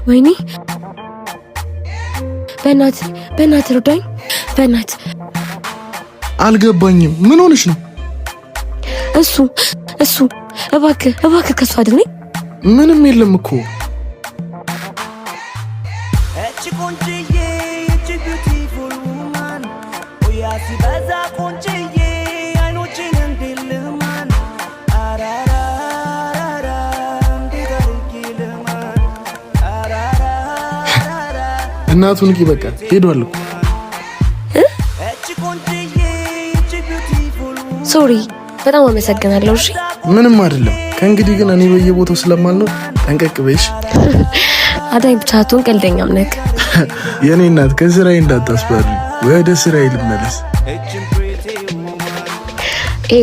ወይኔ በእናት ርዳኝ በእናት አልገባኝም ምን ሆነሽ ነው እሱ እባክህ ከሱ አድነኝ ምንም የለም እኮ እናቱን በቃ ሄዷል እኮ ሶሪ በጣም አመሰግናለሁ እሺ ምንም አይደለም ከእንግዲህ ግን እኔ በየቦታው ስለማልነው ጠንቀቅ በይሽ አዳይ ብቻቱን ቀልደኛም ነክ የኔ እናት ከስራዬ እንዳታስባሪ ወደ ስራዬ ልመለስ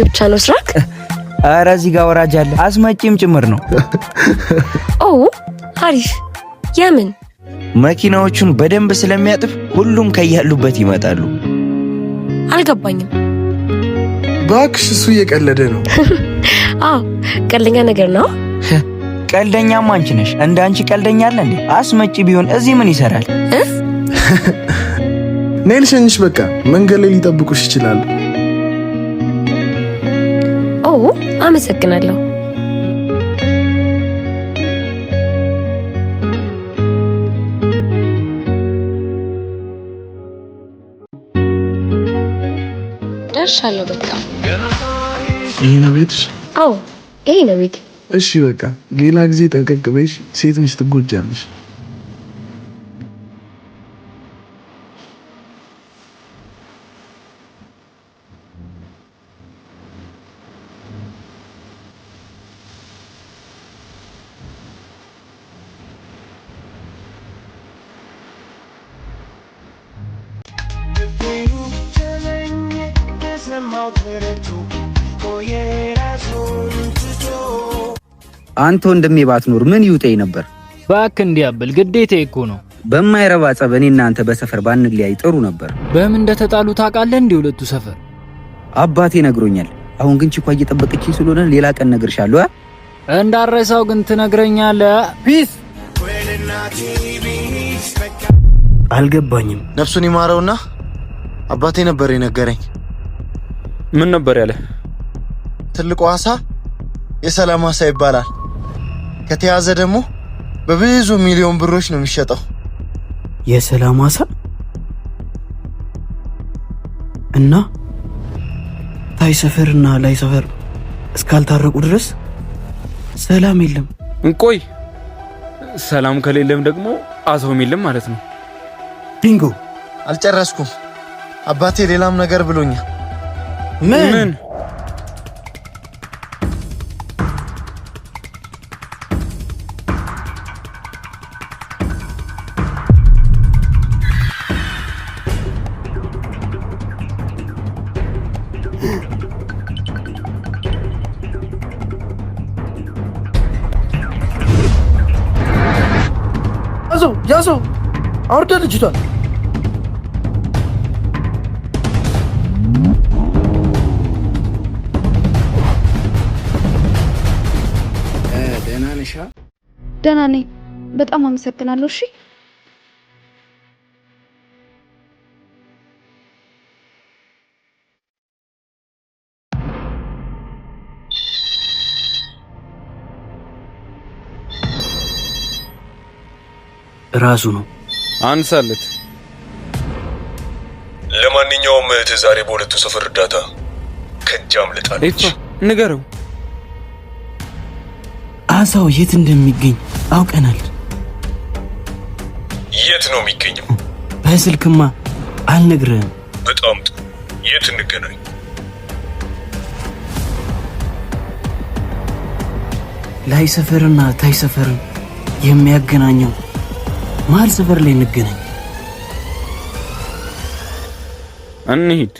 ብቻ ነው ስራክ ኧረ እዚህ ጋር ወራጅ አለ አስመጪም ጭምር ነው አሪፍ የምን መኪናዎቹን በደንብ ስለሚያጥፍ ሁሉም ከያሉበት ይመጣሉ አልገባኝም ባክሽ እሱ እየቀለደ ነው ቀልደኛ ነገር ነው ቀልደኛም አንቺ ነሽ እንዳንቺ ቀልደኛ አለ እንዴ አስመጪ ቢሆን እዚህ ምን ይሰራል ነልሽንሽ በቃ መንገድ ላይ ሊጠብቁሽ ይችላል አመሰግናለሁ ደርሻለሁ በቃ ይሄ ነው ቤትሽ ይሄ ነው ቤት እሺ በቃ ሌላ ጊዜ ጠንቀቅ በይሽ ሴት ነሽ ትጎጃለሽ አንተ ወንድሜ ባትኖር ምን ይውጠኝ ነበር ባክ እንዲያብል ግዴታዬ እኮ ነው በማይረባ ጸብ እኔና አንተ በሰፈር ባንለያይ ጥሩ ነበር በምን እንደተጣሉ ታውቃለህ እንዴ ሁለቱ ሰፈር አባቴ ነግሮኛል አሁን ግን ቺኳ እየጠበቀችኝ ስለሆነ ሌላ ቀን ነግርሻለሁ እንዳረሳው ግን ትነግረኛለህ ፒስ አልገባኝም ነፍሱን ይማረውና አባቴ ነበር የነገረኝ ምን ነበር ያለ ትልቁ አሳ የሰላም አሳ ይባላል ከተያዘ ደግሞ በብዙ ሚሊዮን ብሮች ነው የሚሸጠው የሰላም አሳ እና ታይ ሰፈርና ላይ ሰፈር እስካልታረቁ ድረስ ሰላም የለም እንቆይ ሰላም ከሌለም ደግሞ አሳውም የለም ማለት ነው ቢንጎ አልጨረስኩም አባቴ ሌላም ነገር ብሎኛል ምን ያዞ አውርደ ልጅቷን ደህና ነሽ ደህና ነኝ በጣም አመሰግናለሁ እሺ ራሱ ነው አንሳለት ለማንኛውም ዛሬ በሁለቱ ሰፈር እርዳታ ከጃም ልጣለች ንገረው አሳው የት እንደሚገኝ አውቀናል የት ነው የሚገኘው በስልክማ አልነግርህም በጣም ጥሩ የት እንገናኝ ላይ ሰፈርና ታይ ሰፈርን የሚያገናኘው ማል ሰፈር ላይ እንገናኝ እንሂድ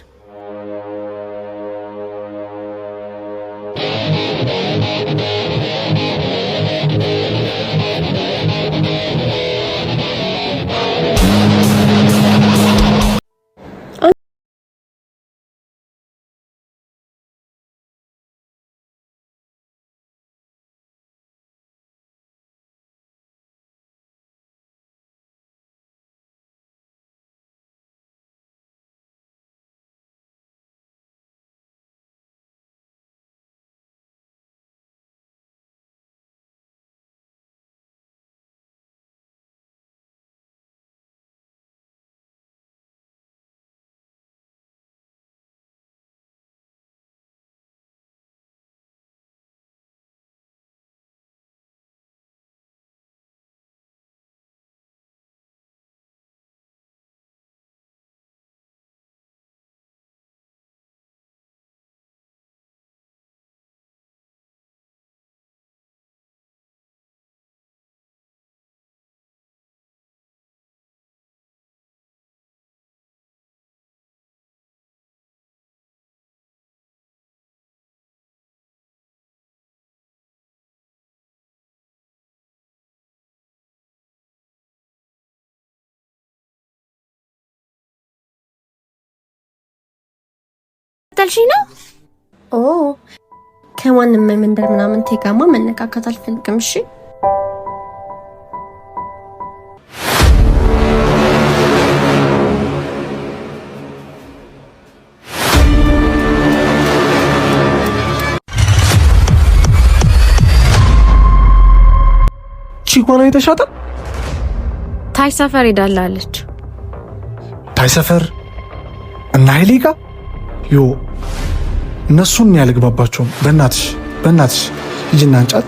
እየተከታተልሽኝ ነው? ኦ ከማንም መንደር ምናምን ተጋማ መነካካት አልፈልግም። እሺ ቺኳና የተሻጠ ታይ ሰፈር ሄዳላለች። ታይ ሰፈር እና ሄሊጋ ዮ እነሱን ያልግባባቸውም። በእናትሽ ሂጂና አንጫት